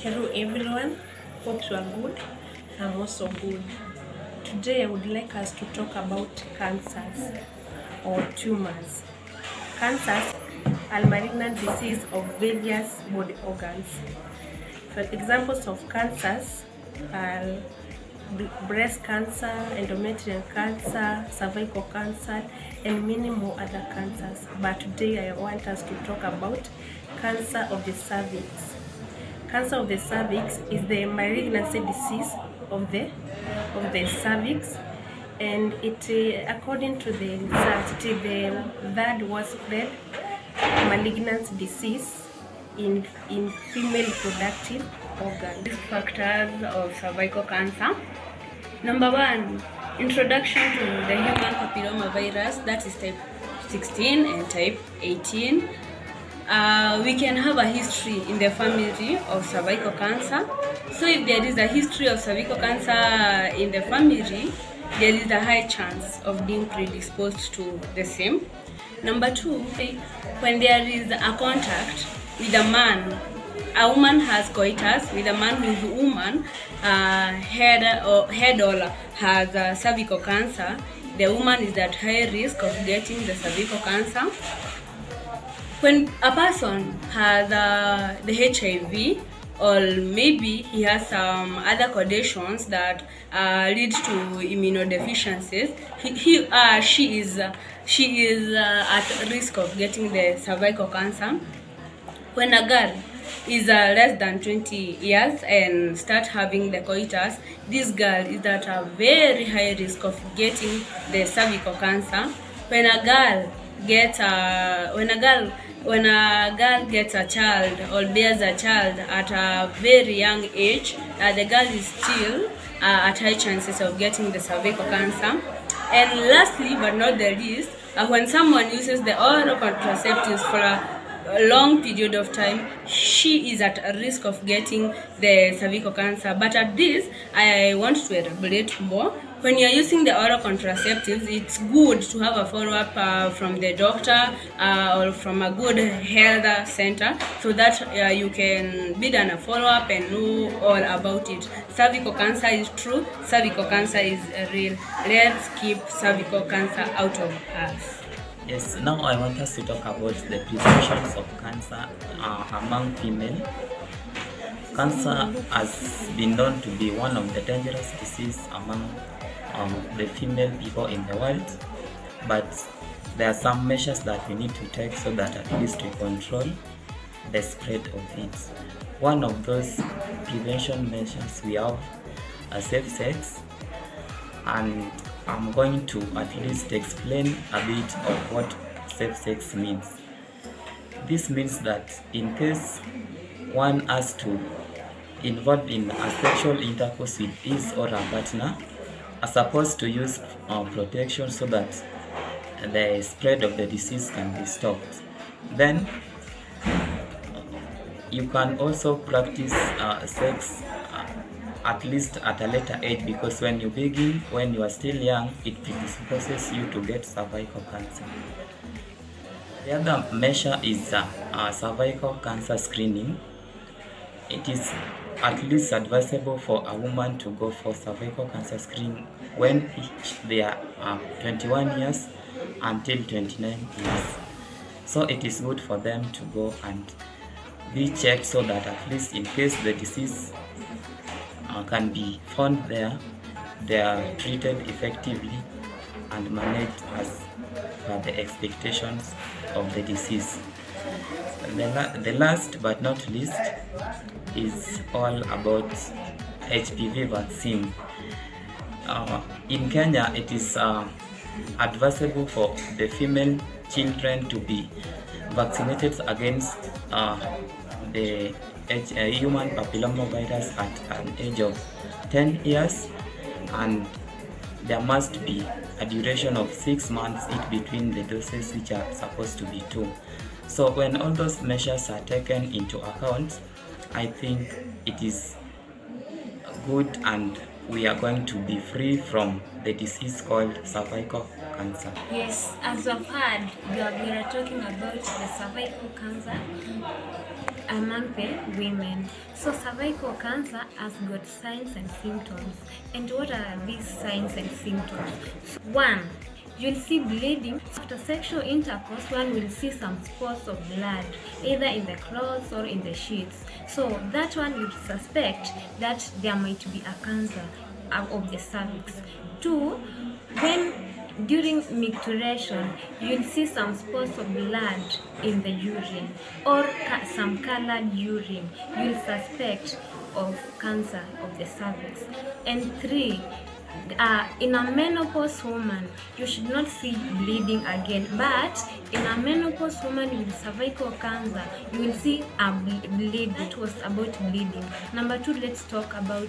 Hello everyone, hope you are good. I'm also good. Today I would like us to talk about cancers or tumors. Cancers are malignant disease of various body organs. For examples of cancers are breast cancer, endometrial cancer, cervical cancer, and many more other cancers. But today I want us to talk about cancer of the cervix. Cancer of the cervix is the malignancy disease of the cervix, and it according to the research, it is the third worst spread malignant disease in female reproductive organs. Risk factors of cervical cancer. Number 1, introduction to the human papillomavirus, that is type 16 and type 18. We can have a history in the family of cervical cancer. So if there is a history of cervical cancer in the family, there is a high chance of being predisposed to the same. Number 2, when there is a contact with a man, a woman has coitus with a man whose woman head or has cervical cancer, the woman is at high risk of getting the cervical cancer. When a person has the HIV, or maybe he has some other conditions that lead to immunodeficiencies, she is at risk of getting the cervical cancer. When a girl is less than 20 years and start having the coitus, this girl is at a very high risk of getting the cervical cancer. When a girl gets a child or bears a child at a very young age, the girl is still at high chances of getting the cervical cancer. And lastly but not the least, when someone uses the oral contraceptives for a long period of time, she is at a risk of getting the cervical cancer. But at this, I want to elaborate more. When you're using the oral contraceptives, it's good to have a follow-up from the doctor or from a good health center, so that you can be done a follow-up and know all about it. Cervical cancer is true. Cervical cancer is real. Let's keep cervical cancer out of us. Yes, now I want us to talk about the preventions of cancer among female. Cancer has been known to be one of the dangerous diseases among the female people in the world, but there are some measures that we need to take so that at least we control the spread of it. One of those prevention measures we have safe sex, and I'm going to at least explain a bit of what safe sex means. This means that in case one has to involve in a sexual intercourse with his or her partner, are supposed to use protection so that the spread of the disease can be stopped. Then you can also practice sex at least at a later age, because when you begin when you are still young, it predisposes you to get cervical cancer. The other measure is cervical cancer screening. It is at least advisable for a woman to go for cervical cancer screening when they are 21 years until 29 years. So it is good for them to go and be checked, so that at least in case the disease can be found there, they are treated effectively and managed as per the expectations of the disease. The last but not least is all about HPV vaccine. In Kenya, it is advisable for the female children to be vaccinated against the human papillomavirus at an age of 10 years, and there must be a duration of 6 months in between the doses, which are supposed to be 2. So when all those measures are taken into account, I think it is good and we are going to be free from the disease called cervical cancer. Yes, as I've heard, we are talking about the cervical cancer. among the women. So cervical cancer has got signs and symptoms. And what are these signs and symptoms? So, 1. You'll see bleeding. After sexual intercourse, one will see some spots of blood, either in the clothes or in the sheets. So that one you'd suspect that there might be a cancer of the cervix. 2, when during micturition, you'll see some spots of blood in the urine or some colored urine. You'll suspect of cancer of the cervix. And 3, in a menopause woman, you should not see bleeding again. But in a menopause woman with cervical cancer, you will see a bleed. That was about bleeding. Number 2, let's talk about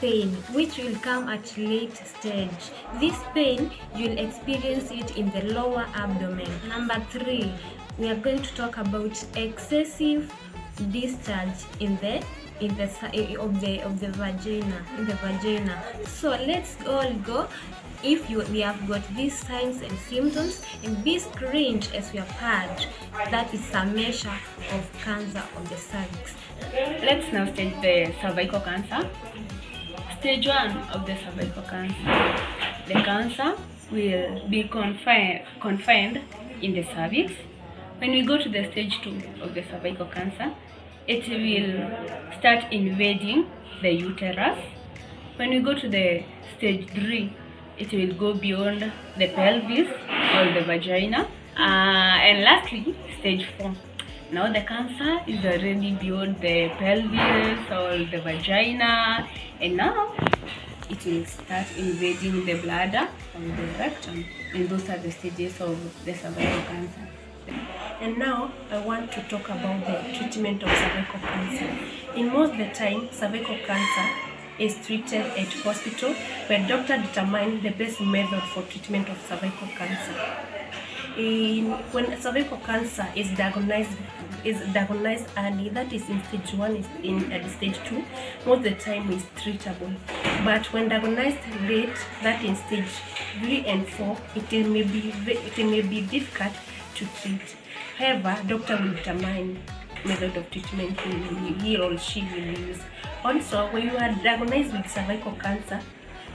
pain, which will come at late stage. This pain, you'll experience it in the lower abdomen. Number 3, we are going to talk about excessive discharge in the vagina. So let's all go. If we have got these signs and symptoms, and be screened as we have heard, that is a measure of cancer of the cervix. Let's now stage the cervical cancer. Stage 1 of the cervical cancer. The cancer will be confined in the cervix. When we go to the stage 2 of the cervical cancer, it will start invading the uterus. When we go to the stage 3, it will go beyond the pelvis or the vagina. And lastly, stage 4. Now the cancer is already beyond the pelvis or the vagina, and now it will start invading the bladder or the rectum. And those are the stages of the cervical cancer. And now I want to talk about the treatment of cervical cancer. In most of the time, cervical cancer is treated at hospital where doctors determine the best method for treatment of cervical cancer. When cervical cancer is diagnosed early, that is in stage 1, in stage 2, most of the time is treatable. But when diagnosed late, that in stage 3 and 4, it may be difficult to treat. However, doctor will determine method of treatment he or she will use. Also, when you are diagnosed with cervical cancer,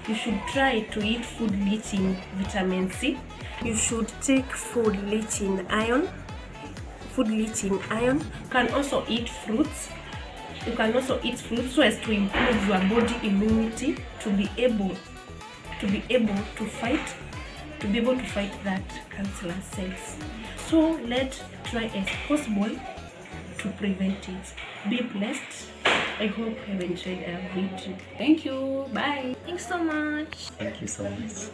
you should try to eat food rich in vitamin C. You should take food rich in iron. You can also eat fruits. So as to improve your body immunity to be able to fight that cancerous cells. So let's try as possible to prevent it. Be blessed. I hope you have enjoyed our video. Thank you. Bye. Thanks so much. Thank you so much.